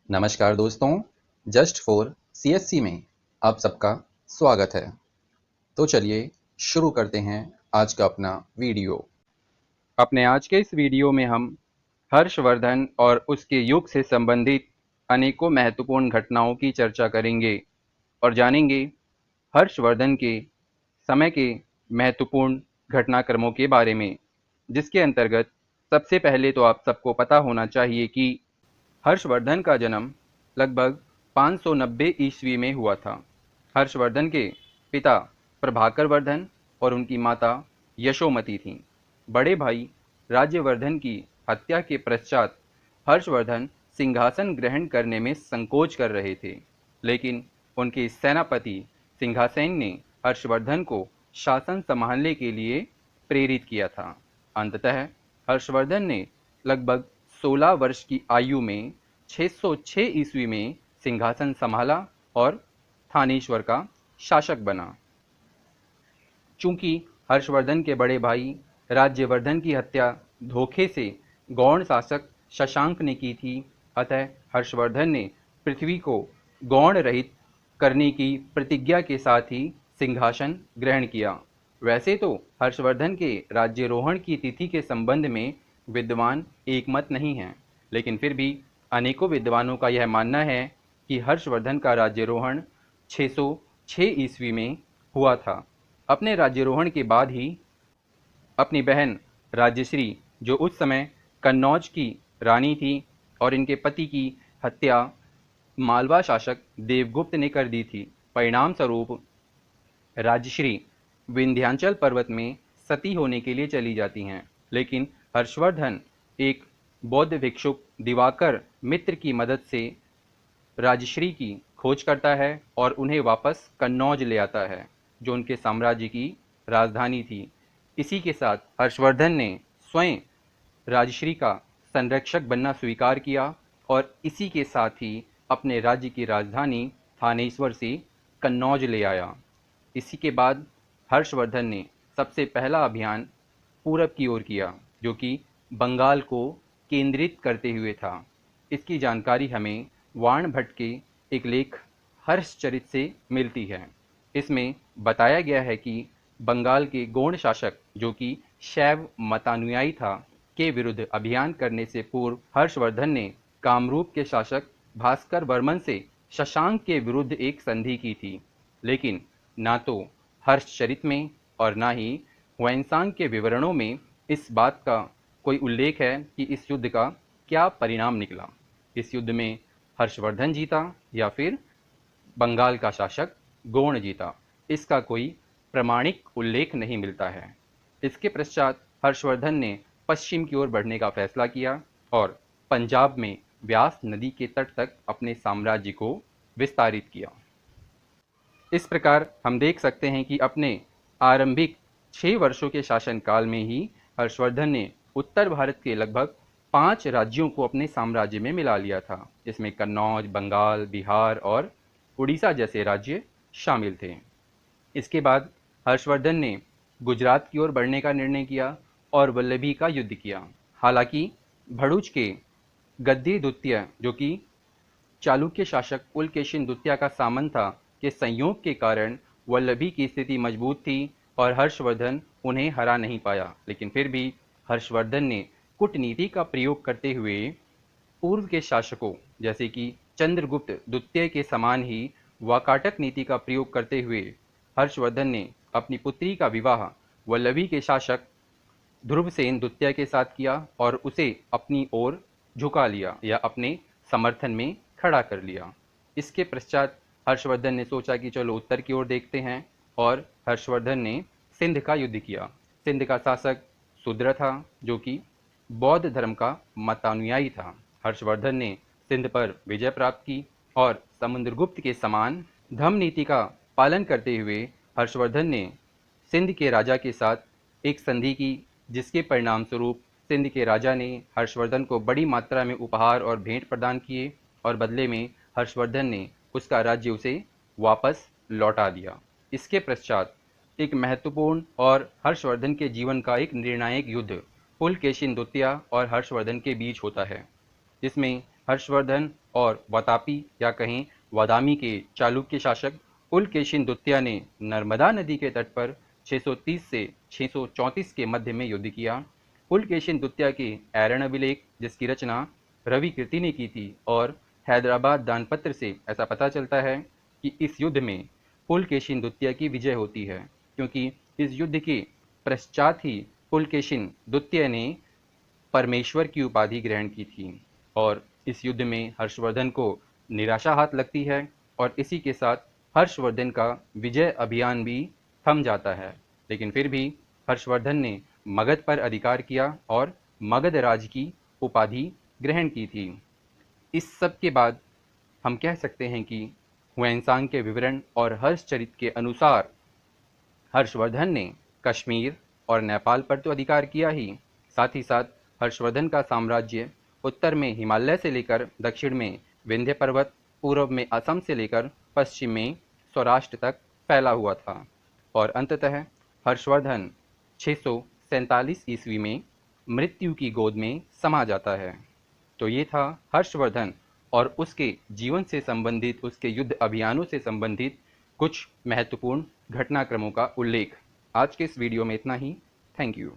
नमस्कार दोस्तों, just for CSC में आप सबका स्वागत है। तो चलिए शुरू करते हैं आज का अपना वीडियो। अपने आज के इस वीडियो में हम हर्षवर्धन और उसके युग से संबंधित अनेकों महत्वपूर्ण घटनाओं की चर्चा करेंगे और जानेंगे हर्षवर्धन के समय के महत्वपूर्ण घटनाक्रमों के बारे में, जिसके अंतर्गत सबसे पहले तो आप सबको पता होना चाहिए कि हर्षवर्धन का जन्म लगभग 590 ईस्वी में हुआ था। हर्षवर्धन के पिता प्रभाकर वर्धन और उनकी माता यशोमती थीं। बड़े भाई राज्यवर्धन की हत्या के पश्चात हर्षवर्धन सिंहासन ग्रहण करने में संकोच कर रहे थे, लेकिन उनके सेनापति सिंहासन ने हर्षवर्धन को शासन संभालने के लिए प्रेरित किया था। अंततः हर्षवर्धन ने लगभग 16 वर्ष की आयु में 606 ईस्वी में सिंहासन संभाला और थानेश्वर का शासक बना। चूंकि हर्षवर्धन के बड़े भाई राज्यवर्धन की हत्या धोखे से गौड़ शासक शशांक ने की थी, अतः हर्षवर्धन ने पृथ्वी को गौड़ रहित करने की प्रतिज्ञा के साथ ही सिंहासन ग्रहण किया। वैसे तो हर्षवर्धन के राज्यारोहण की तिथि के संबंध में विद्वान एकमत नहीं हैं, लेकिन फिर भी अनेकों विद्वानों का यह मानना है कि हर्षवर्धन का राज्यारोहण 606 ईस्वी में हुआ था। अपने राज्यारोहण के बाद ही अपनी बहन राज्यश्री, जो उस समय कन्नौज की रानी थी, और इनके पति की हत्या मालवा शासक देवगुप्त ने कर दी थी। परिणाम स्वरूप राजश्री विंध्याचल पर्वत में सती होने के लिए चली जाती हैं, लेकिन हर्षवर्धन एक बौद्ध भिक्षुक दिवाकर मित्र की मदद से राजश्री की खोज करता है और उन्हें वापस कन्नौज ले आता है, जो उनके साम्राज्य की राजधानी थी। इसी के साथ हर्षवर्धन ने स्वयं राजश्री का संरक्षक बनना स्वीकार किया और इसी के साथ ही अपने राज्य की राजधानी थानेश्वर से कन्नौज ले आया। इसी के बाद हर्षवर्धन ने सबसे पहला अभियान पूरब की ओर किया, जो कि बंगाल को केंद्रित करते हुए था। इसकी जानकारी हमें वाण भट्ट के एक लेख हर्षचरित से मिलती है। इसमें बताया गया है कि बंगाल के गौड़ शासक, जो कि शैव मतानुयायी था, के विरुद्ध अभियान करने से पूर्व हर्षवर्धन ने कामरूप के शासक भास्कर वर्मन से शशांक के विरुद्ध एक संधि की थी, लेकिन ना तो हर्षचरित में और ना ही हुएनसांग के विवरणों में इस बात का कोई उल्लेख है कि इस युद्ध का क्या परिणाम निकला। इस युद्ध में हर्षवर्धन जीता या फिर बंगाल का शासक गोंड जीता, इसका कोई प्रमाणिक उल्लेख नहीं मिलता है। इसके पश्चात हर्षवर्धन ने पश्चिम की ओर बढ़ने का फैसला किया और पंजाब में व्यास नदी के तट तक अपने साम्राज्य को विस्तारित किया। इस प्रकार हम देख सकते हैं कि अपने आरंभिक 6 वर्षों के शासनकाल में ही हर्षवर्धन ने उत्तर भारत के लगभग 5 राज्यों को अपने साम्राज्य में मिला लिया था। इसमें कन्नौज, बंगाल, बिहार और उड़ीसा जैसे राज्य शामिल थे। इसके बाद हर्षवर्धन ने गुजरात की ओर बढ़ने का निर्णय किया और वल्लभी का युद्ध किया। हालांकि भड़ूच के गद्दी द्वितीय, जो कि चालुक्य शासक पुलकेशिन द्वितीय का सामंत था, के संयोग के कारण वल्लभी की स्थिति मजबूत थी और हर्षवर्धन उन्हें हरा नहीं पाया। लेकिन फिर भी हर्षवर्धन ने कूटनीति का प्रयोग करते हुए पूर्व के शासकों जैसे कि चंद्रगुप्त द्वितीय के समान ही वाकाटक नीति का प्रयोग करते हुए हर्षवर्धन ने अपनी पुत्री का विवाह वल्लभी के शासक ध्रुवसेन द्वितीय के साथ किया और उसे अपनी ओर झुका लिया या अपने समर्थन में खड़ा कर लिया। इसके पश्चात हर्षवर्धन ने सोचा कि चलो उत्तर की ओर देखते हैं और हर्षवर्धन ने सिंध का युद्ध किया। सिंध का शासक शूद्र था, जो कि बौद्ध धर्म का मतानुयायी था। हर्षवर्धन ने सिंध पर विजय प्राप्त की और समुद्रगुप्त के समान धम्म नीति का पालन करते हुए हर्षवर्धन ने सिंध के राजा के साथ एक संधि की, जिसके परिणाम स्वरूप सिंध के राजा ने हर्षवर्धन को बड़ी मात्रा में उपहार और भेंट प्रदान किए और बदले में हर्षवर्धन ने उसका राज्य उसे वापस लौटा दिया। इसके पश्चात एक महत्वपूर्ण और हर्षवर्धन के जीवन का एक निर्णायक युद्ध पुलकेशिन द्वितीय और हर्षवर्धन के बीच होता है, जिसमें हर्षवर्धन और वातापी या कहें वादामी के चालुक्य शासक पुलकेशिन द्वितीय ने नर्मदा नदी के तट पर 630 से 634 के मध्य में युद्ध किया। पुलकेशिन द्वितीय के ऐरण अभिलेख, जिसकी रचना रवि कीर्ति ने की थी, और हैदराबाद दानपत्र से ऐसा पता चलता है कि इस युद्ध में पुलकेशिन द्वितीय की विजय होती है, क्योंकि इस युद्ध के पश्चात ही पुलकेशिन द्वितीय ने परमेश्वर की उपाधि ग्रहण की थी। और इस युद्ध में हर्षवर्धन को निराशा हाथ लगती है और इसी के साथ हर्षवर्धन का विजय अभियान भी थम जाता है। लेकिन फिर भी हर्षवर्धन ने मगध पर अधिकार किया और मगध राज की उपाधि ग्रहण की थी। इस सब के बाद हम कह सकते हैं कि हुएनसांग के विवरण और हर्षचरित के अनुसार हर्षवर्धन ने कश्मीर और नेपाल पर तो अधिकार किया ही, साथ ही साथ हर्षवर्धन का साम्राज्य उत्तर में हिमालय से लेकर दक्षिण में विंध्य पर्वत, पूर्व में असम से लेकर पश्चिम में सौराष्ट्र तक फैला हुआ था। और अंततः हर्षवर्धन 647 ईस्वी में मृत्यु की गोद में समा जाता है। तो ये था हर्षवर्धन और उसके जीवन से संबंधित, उसके युद्ध अभियानों से संबंधित कुछ महत्वपूर्ण घटनाक्रमों का उल्लेख। आज के इस वीडियो में इतना ही। Thank you.